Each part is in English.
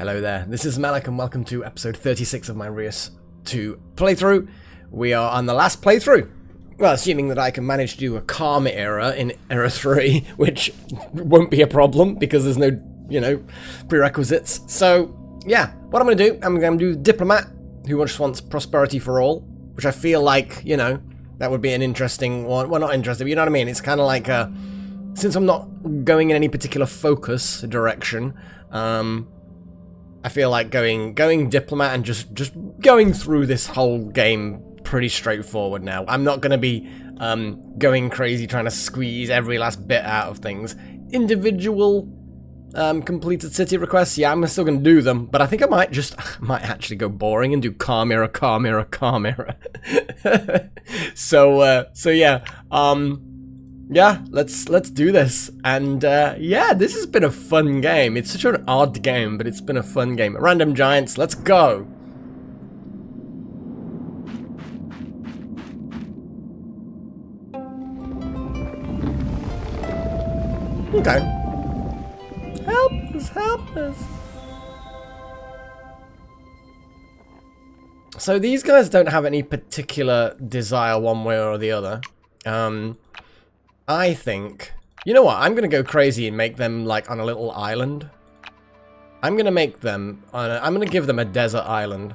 Hello there, this is Malik and welcome to episode 36 of my Reus 2 playthrough. We are on the last playthrough. Well, assuming that I can manage to do a Karma era in Era 3, which won't be a problem because there's no, prerequisites. So, yeah, what I'm going to do, I'm going to do Diplomat, who just wants prosperity for all, which I feel like, that would be an interesting one. Well, not interesting, but you know what I mean? It's kind of like, since I'm not going in any particular focus direction, I feel like going Diplomat and just going through this whole game pretty straightforward now. I'm not going to be going crazy trying to squeeze every last bit out of things. Individual completed city requests, yeah, I'm still going to do them, but I think I might actually go boring and do Calm Era. So yeah, yeah, let's do this. And yeah, this has been a fun game. It's such an odd game, but it's been a fun game. Random Giants, let's go. Okay. Help us. So these guys don't have any particular desire one way or the other. I think, you know what, I'm going to go crazy and make them like on a little island. I'm going to make them, I'm going to give them a desert island.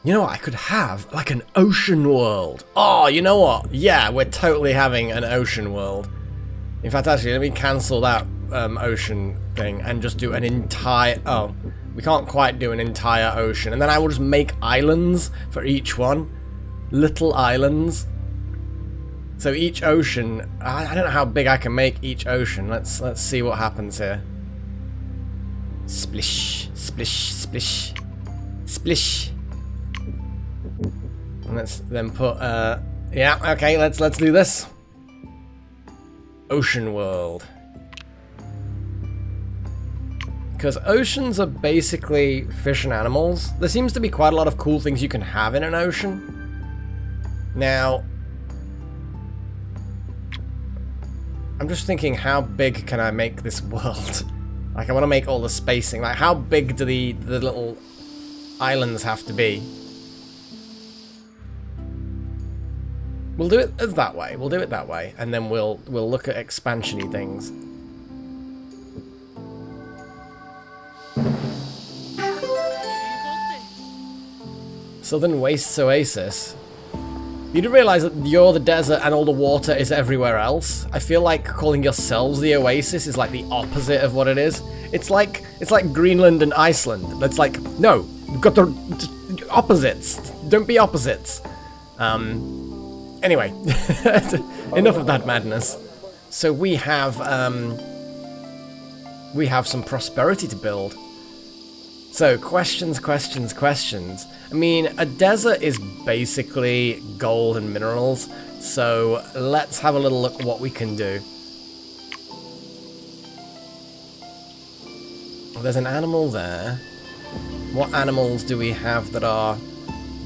You know what, I could have, like, an ocean world. Oh, you know what? Yeah, we're totally having an ocean world. In fact, actually, let me cancel that ocean thing and just do an entire... Oh, we can't quite do an entire ocean. And then I will just make islands for each one. Little islands. So each ocean... I don't know how big I can make each ocean. Let's see what happens here. Splish, splish, splish, splish. And let's then put, yeah, okay, let's do this. Ocean world. Because oceans are basically fish and animals. There seems to be quite a lot of cool things you can have in an ocean. Now, I'm just thinking, how big can I make this world? Like, I want to make all the spacing. Like, how big do the little islands have to be? We'll do it that way. We'll do it that way, and then we'll look at expansion-y things. Southern Wastes Oasis. You do realise that you're the desert and all the water is everywhere else? I feel like calling yourselves the Oasis is like the opposite of what it is. It's like Greenland and Iceland. It's like, no, we've got the opposites. Don't be opposites. Anyway, enough of that madness. So we have some prosperity to build. So questions. I mean, a desert is basically gold and minerals. So let's have a little look at what we can do. There's an animal there. What animals do we have that are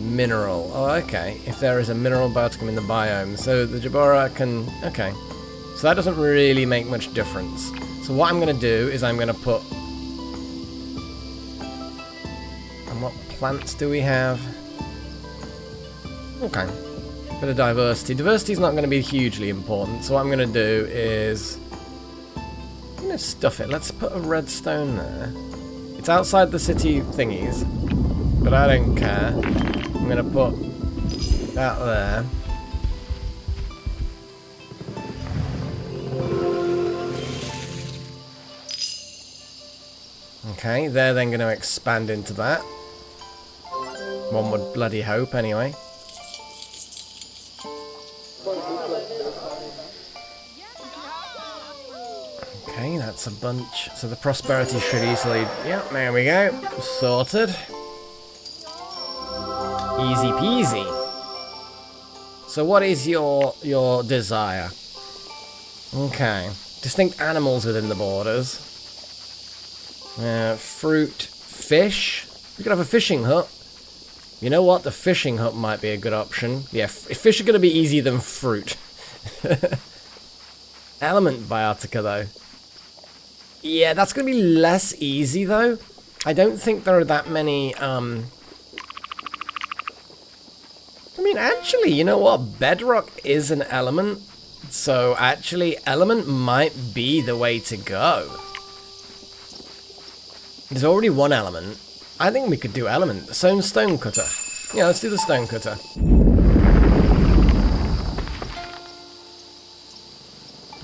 mineral? Oh, okay. If there is a mineral biome in the biome. So the Jabora can... Okay. So that doesn't really make much difference. So what I'm going to do is I'm going to put... And what plants do we have? Okay. Bit of diversity. Diversity is not going to be hugely important. So what I'm going to do is... I'm going to stuff it. Let's put a redstone there. It's outside the city thingies. But I don't care. I'm going to put that there. Okay, they're then going to expand into that. One would bloody hope, anyway. Okay, that's a bunch. So the prosperity should easily... Yeah, there we go. Sorted. Easy peasy. So what is your desire? Okay. distinct animals within the borders. Fruit, fish. We could have a fishing hut. You know what? The fishing hut might be a good option. Yeah, fish are going to be easier than fruit. Element biotica, though. Yeah, that's going to be less easy, though. I don't think there are that many, I mean, actually, you know what? Bedrock is an element. So, actually, element might be the way to go. There's already one element. I think we could do element. Stone cutter. Yeah, let's do the stone cutter.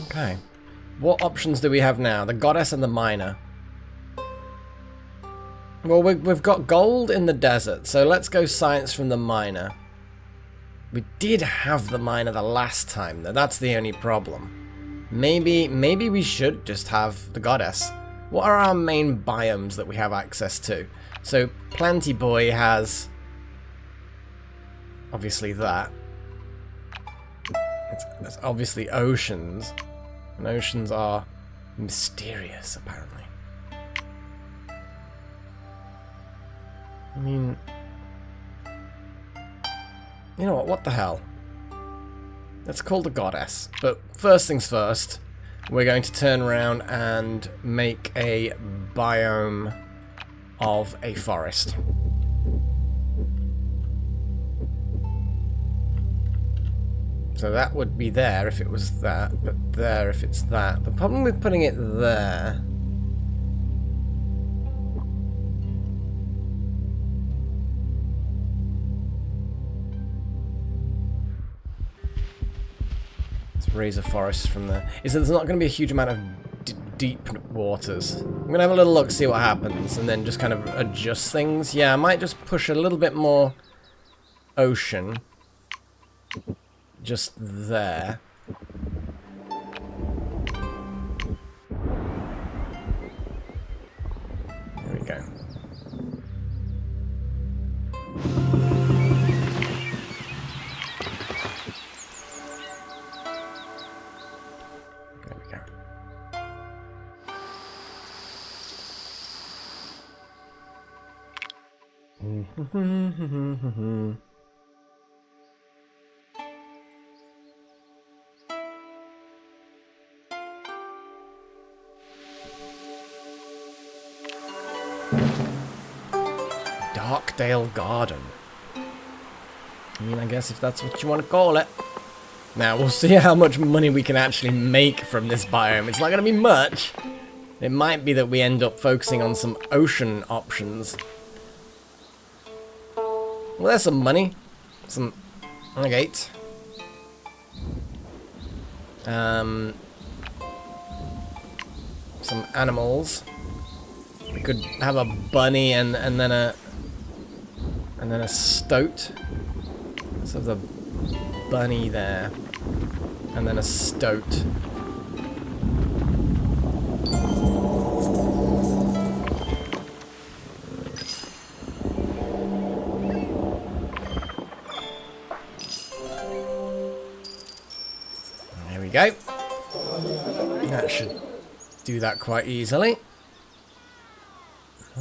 Okay. What options do we have now? The goddess and the miner. Well, we've got gold in the desert, so let's go science from the miner. We did have the miner the last time, though. That's the only problem. Maybe we should just have the goddess. What are our main biomes that we have access to? So, Planty Boy has... obviously that. It's obviously oceans. And oceans are mysterious, apparently. I mean... you know what the hell? Let's call the goddess. But first things first, we're going to turn around and make a biome of a forest. So that would be there if it was that, but there if it's that. The problem with putting it there... let's raise a forest from there. Is that there's not going to be a huge amount of deep waters. I'm going to have a little look, see what happens, and then just kind of adjust things. Yeah, I might just push a little bit more ocean. Just there. There we go. There we go. Darkdale Garden. I mean, I guess if that's what you want to call it. Now, we'll see how much money we can actually make from this biome. It's not going to be much. It might be that we end up focusing on some ocean options. Well, there's some money. Some... agate. Some animals. We could have a bunny and then a stoat. Let's have the bunny there. And then a stoat. There we go. That should do that quite easily.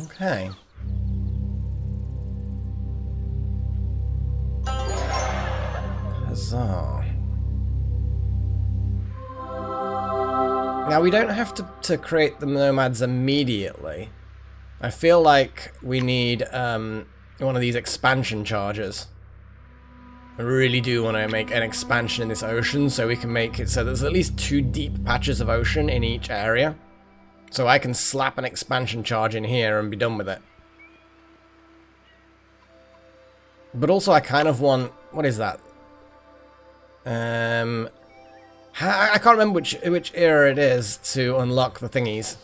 Okay. Huzzah. Now, we don't have to create the nomads immediately. I feel like we need one of these expansion charges. I really do want to make an expansion in this ocean so we can make it so there's at least 2 deep patches of ocean in each area. So I can slap an expansion charge in here and be done with it. But also I kind of want... what is that? I can't remember which era it is to unlock the thingies.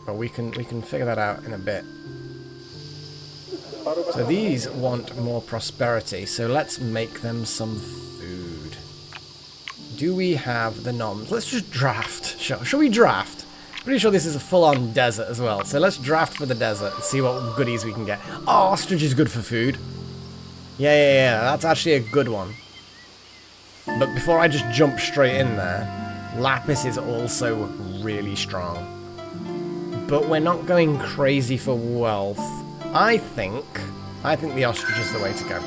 But we can figure that out in a bit. So these want more prosperity, so let's make them some food. Do we have the noms? Let's just draft. Shall we draft? Pretty sure this is a full-on desert as well, so let's draft for the desert and see what goodies we can get. Oh, ostrich is good for food. Yeah, that's actually a good one. But before I just jump straight in there, lapis is also really strong. But we're not going crazy for wealth. I think the ostrich is the way to go.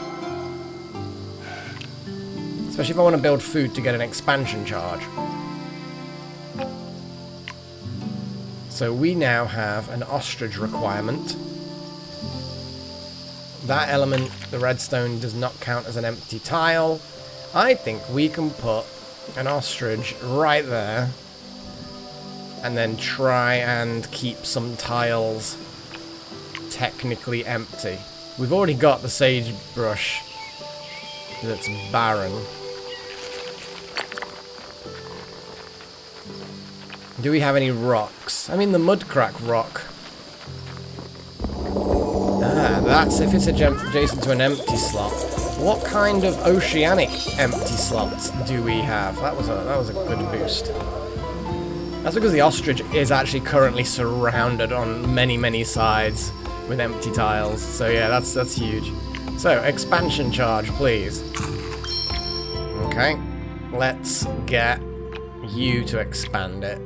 Especially if I want to build food to get an expansion charge. So we now have an ostrich requirement. That element, the redstone, does not count as an empty tile. I think we can put an ostrich right there and then try and keep some tiles technically empty. We've already got the sagebrush that's barren. Do we have any rocks? I mean, the mudcrack rock. Ah, that's if it's adjacent to an empty slot. What kind of oceanic empty slots do we have? That was a good boost. That's because the ostrich is actually currently surrounded on many sides with empty tiles. So yeah, that's huge. So expansion charge, please. Okay, let's get you to expand it.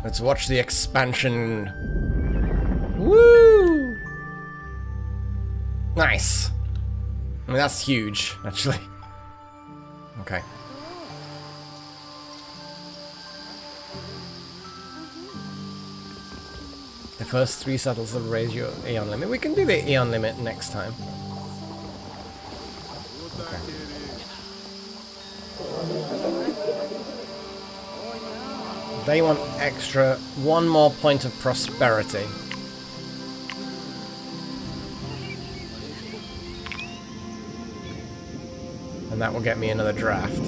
Let's watch the expansion. Woo! Nice. I mean, that's huge, actually. Okay. The first 3 settles will raise your Aeon limit. We can do the Aeon limit next time. Okay. They want extra 1 more point of prosperity. And that will get me another draft.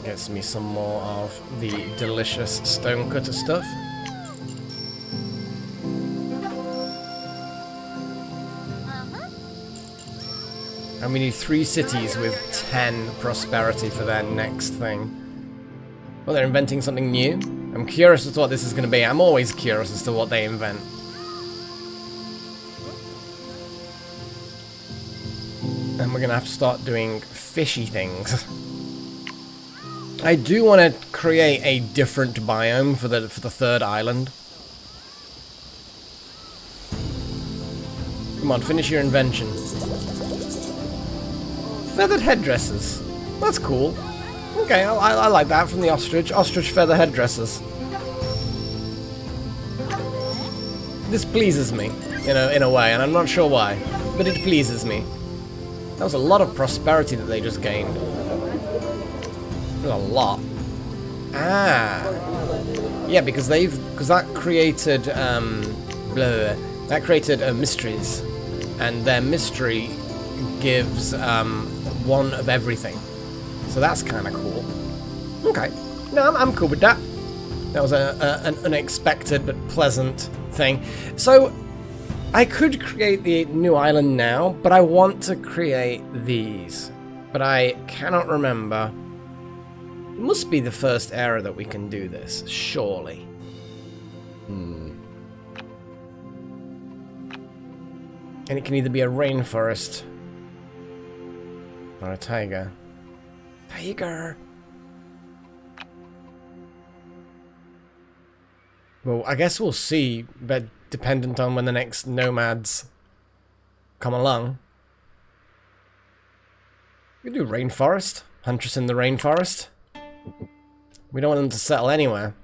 Gets me some more of the delicious stonecutter stuff. And we need 3 cities with 10 prosperity for their next thing. Well, they're inventing something new. I'm curious as to what this is going to be. I'm always curious as to what they invent. And we're going to have to start doing fishy things. I do want to create a different biome for the 3rd island. Come on, finish your invention. Feathered headdresses. That's cool. Okay, I like that from the ostrich. Ostrich feather headdresses. This pleases me, in a way, and I'm not sure why, but it pleases me. That was a lot of prosperity that they just gained. A lot. Ah. Yeah, because that created that created mysteries, and their mystery gives 1 of everything. So that's kind of cool. Okay. No, I'm cool with that. That was an unexpected but pleasant thing. So I could create the new island now, but I want to create these. But I cannot remember. It must be the first era that we can do this, surely. And it can either be a rainforest or a tiger. Tiger! Well, I guess we'll see, but dependent on when the next nomads come along. We do rainforest. Huntress in the rainforest. We don't want them to settle anywhere.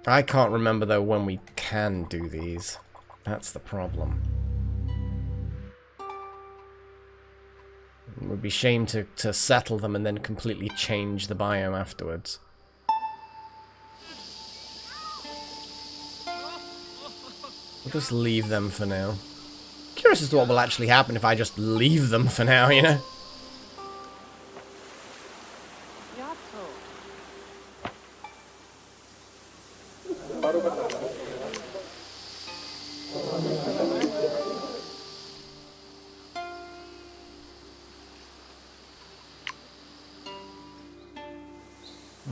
I can't remember, though, when we can do these. That's the problem. It would be a shame to settle them and then completely change the biome afterwards. We'll just leave them for now. Curious as to what will actually happen if I just leave them for now, you know?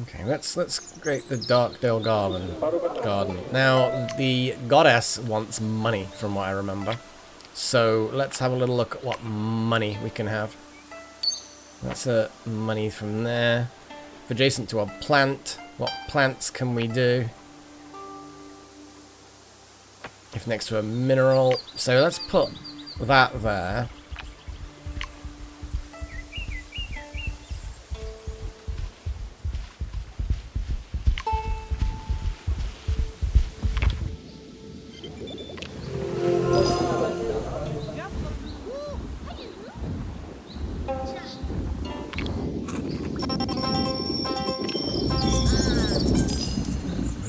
Okay, let's create the Darkdale Garden. Now, the goddess wants money, from what I remember. So let's have a little look at what money we can have. That's money from there. Adjacent to a plant, what plants can we do? If next to a mineral, so let's put that there.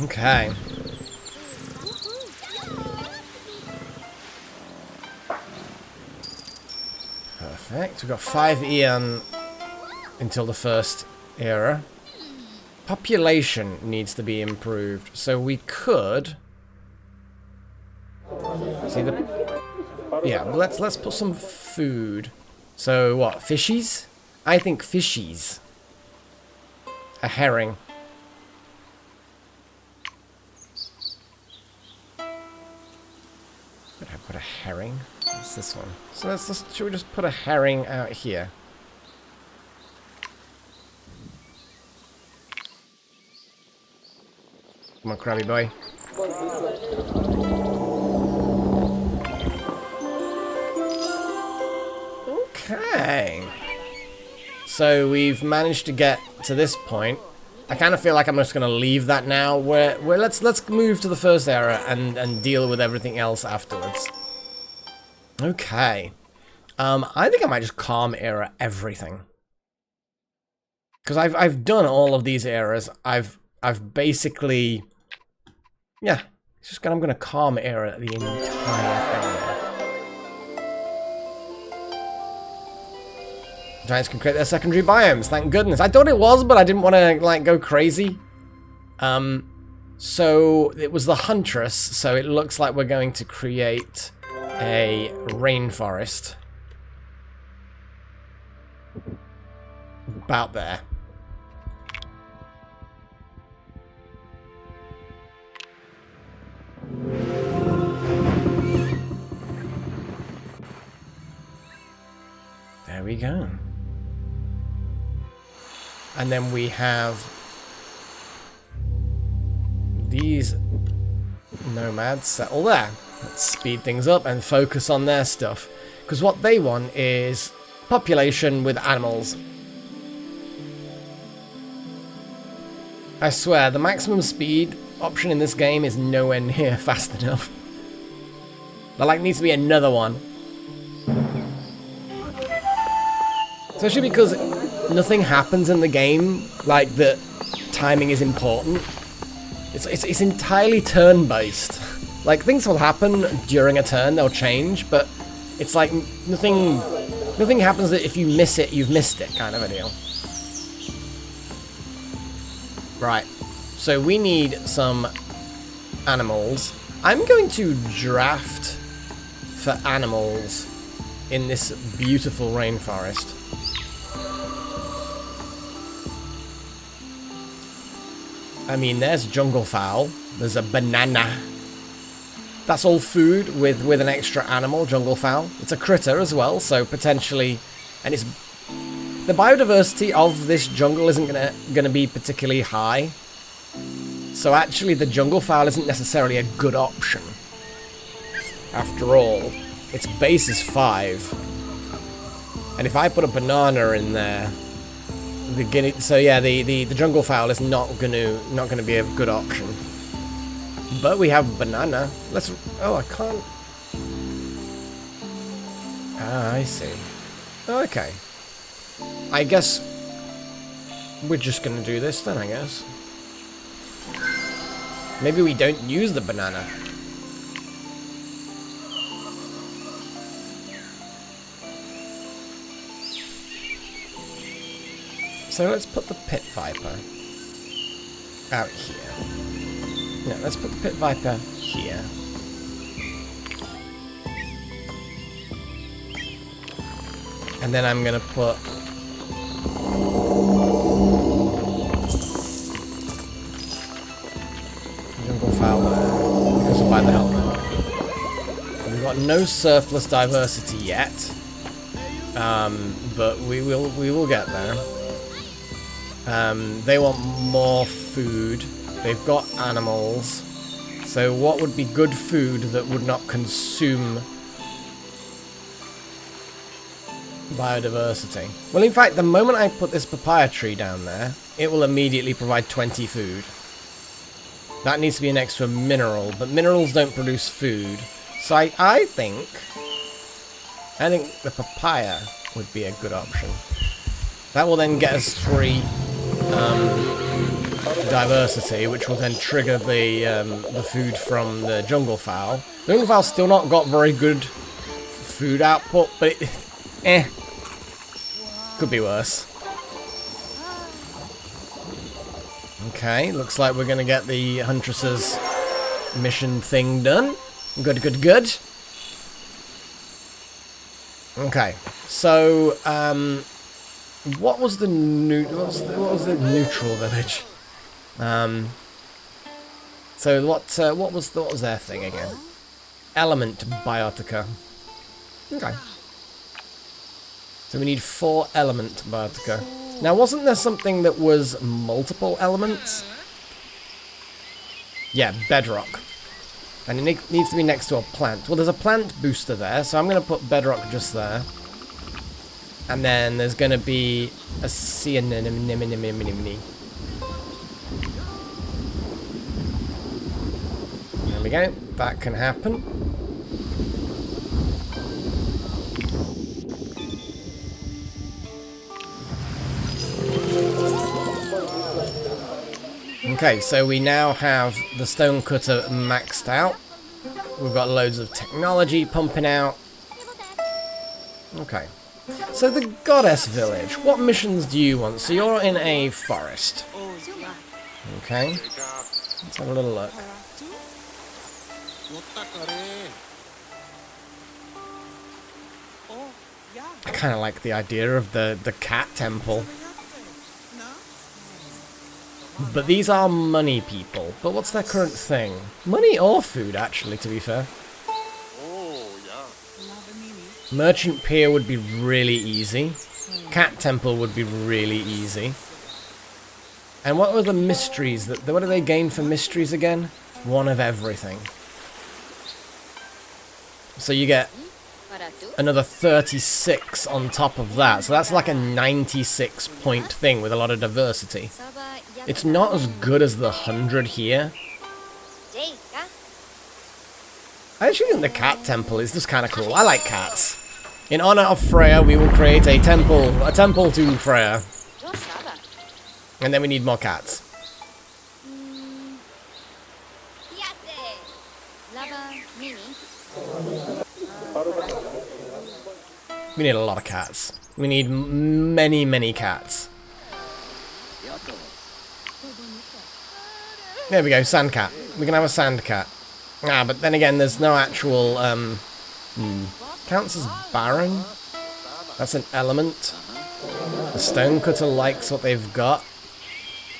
Okay. Perfect. We've got 5 eon until the first era. Population needs to be improved, so we could see the let's put some food. So what, fishies? I think fishies. A herring. Could I put a herring? What's this one? So should we just put a herring out here? Come on, crabby boy. Okay. So we've managed to get to this point. I kind of feel like I'm just going to leave that now. Let's move to the first era and deal with everything else afterwards. Okay. I think I might just calm era everything. Because I've done all of these eras. I've basically, yeah. It's just I'm gonna calm era the entire thing. Giants can create their secondary biomes. Thank goodness. I thought it was, but I didn't want to like go crazy. So it was the Huntress. So it looks like we're going to create a rainforest. About there. There we go. And then we have these nomads settle there. Let's speed things up and focus on their stuff. Because what they want is population with animals. I swear, the maximum speed option in this game is nowhere near fast enough. There like needs to be another one. Especially because nothing happens in the game like that timing is important. It's entirely turn-based. Like, things will happen during a turn, they'll change, but it's like nothing happens that if you miss it, you've missed it kind of a deal. Right, so we need some animals. I'm going to draft for animals in this beautiful rainforest. I mean, there's jungle fowl. There's a banana. That's all food with an extra animal, jungle fowl. It's a critter as well, so potentially, and it's the biodiversity of this jungle isn't gonna be particularly high. So actually, the jungle fowl isn't necessarily a good option. After all, its base is 5, and if I put a banana in there. The jungle fowl is not gonna be a good option. But we have banana. I can't. Ah, I see. Okay. I guess we're just gonna do this then, I guess. Maybe we don't use the banana. So let's put the pit viper out here. Yeah, let's put the pit viper here. And then I'm gonna put Jungle fowl there, because we're by the helmet. We've got no surplus diversity yet, but we will get there. They want more food. They've got animals. So what would be good food that would not consume biodiversity? Well, in fact, the moment I put this papaya tree down there, it will immediately provide 20 food. That needs to be an extra mineral, but minerals don't produce food. So I think the papaya would be a good option. That will then get us 3 diversity, which will then trigger the food from the jungle fowl. The jungle fowl's still not got very good food output, but could be worse. Okay, looks like we're gonna get the Huntress's mission thing done. Good, good, good. Okay, so what was the neutral village? So what was their thing again? Element biotica. Okay. So we need 4 element biotica. Now, wasn't there something that was multiple elements? Yeah, bedrock. And it needs to be next to a plant. Well, there's a plant booster there, so I'm going to put bedrock just there. And then there's going to be a sea anemone. There we go. That can happen. Okay, so we now have the stone cutter maxed out. We've got loads of technology pumping out. Okay. So the goddess village, what missions do you want? So you're in a forest. Okay. Let's have a little look. I kind of like the idea of the cat temple. But these are money people. But what's their current thing? Money or food, actually, to be fair. Merchant Pier would be really easy. Cat Temple would be really easy. And what were the mysteries? What do they gain for mysteries again? 1 of everything. So you get another 36 on top of that. So that's like a 96 point thing with a lot of diversity. It's not as good as the 100 here. I actually think the cat temple is just kind of cool. I like cats. In honor of Freya, we will create a temple to Freya. And then we need more cats. We need a lot of cats. We need many, many cats. There we go, sand cat. We can have a sand cat. Ah, but then again, there's no actual, counts as barren? That's an element. The stonecutter likes what they've got.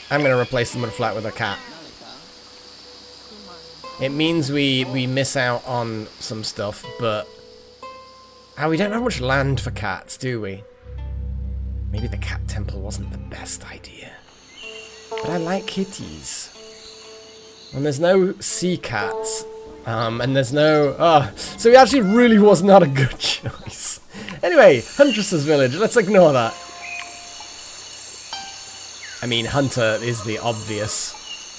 I'm going to replace the mudflat with a cat. It means we miss out on some stuff, but... we don't have much land for cats, do we? Maybe the cat temple wasn't the best idea. But I like kitties. And there's no sea cats. And there's no... so it actually really was not a good choice. Anyway, Huntress's village. Let's ignore that. I mean, Hunter is the obvious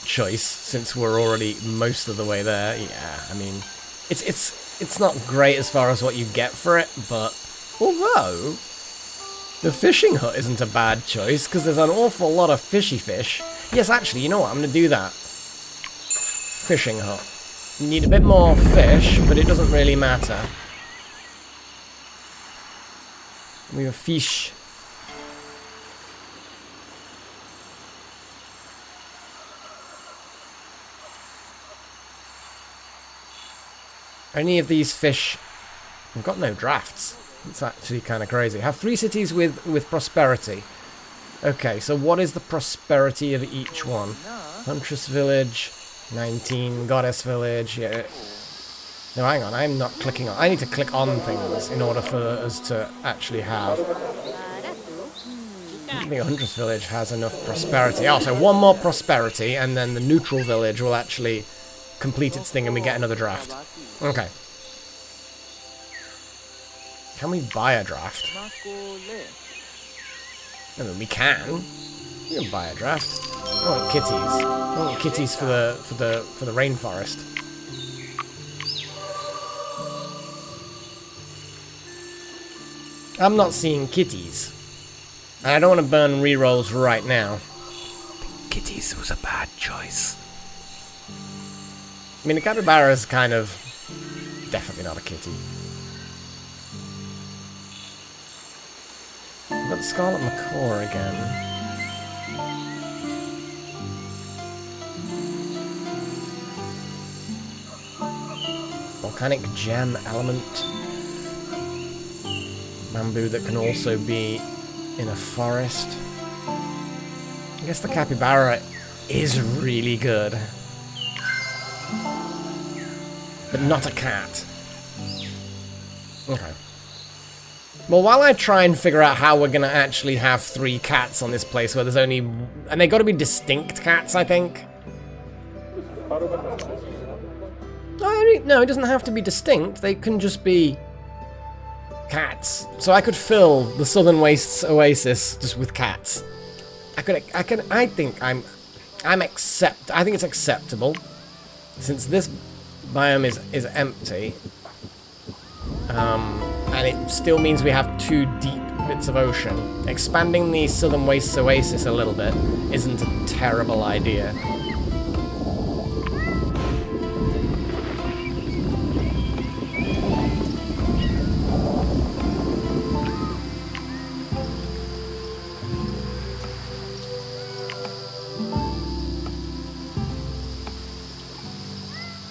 choice, since we're already most of the way there. Yeah, I mean... It's not great as far as what you get for it, but... Although... The fishing hut isn't a bad choice, because there's an awful lot of fishy fish. Yes, actually, you know what? I'm going to do that. Fishing hut. You need a bit more fish, but it doesn't really matter. We have fish. Any of these fish... We've got no drafts. It's actually kind of crazy. Have 3 cities with prosperity. Okay, so what is the prosperity of each one? Huntress Village, 19 Goddess Village. Yeah. No, hang on. I'm not clicking on. I need to click on things in order for us to actually have. I don't think Huntress Village has enough prosperity. Oh, so one more prosperity, and then the neutral village will actually complete its thing, and we get another draft. Okay. Can we buy a draft? I mean, we can. We can buy a draft. I want kitties. I want kitties for the rainforest. I'm not seeing kitties. And I don't want to burn rerolls right now. I think kitties was a bad choice. I mean, the capybara is kind of definitely not a kitty. I've got Scarlet Macaw again. Volcanic gem element. Bamboo that can also be in a forest. I guess the capybara is really good. But not a cat. Okay. Well, while I try and figure out how we're gonna actually have 3 cats on this place where there's only... And they gotta be distinct cats, I think. No, it doesn't have to be distinct. They can just be... cats. So I could fill the Southern Wastes Oasis just with cats. I think it's acceptable. Since this biome is empty. And it still means we have 2 deep bits of ocean. Expanding the Southern Wastes Oasis a little bit isn't a terrible idea.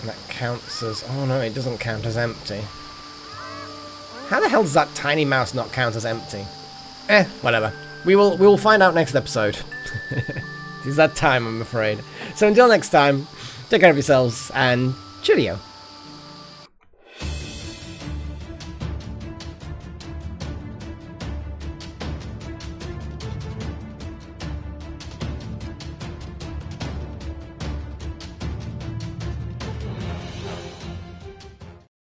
And that counts as... Oh no, it doesn't count as empty. How the hell does that tiny mouse not count as empty? Whatever. We will find out next episode. It's that time, I'm afraid. So until next time, take care of yourselves, and cheerio.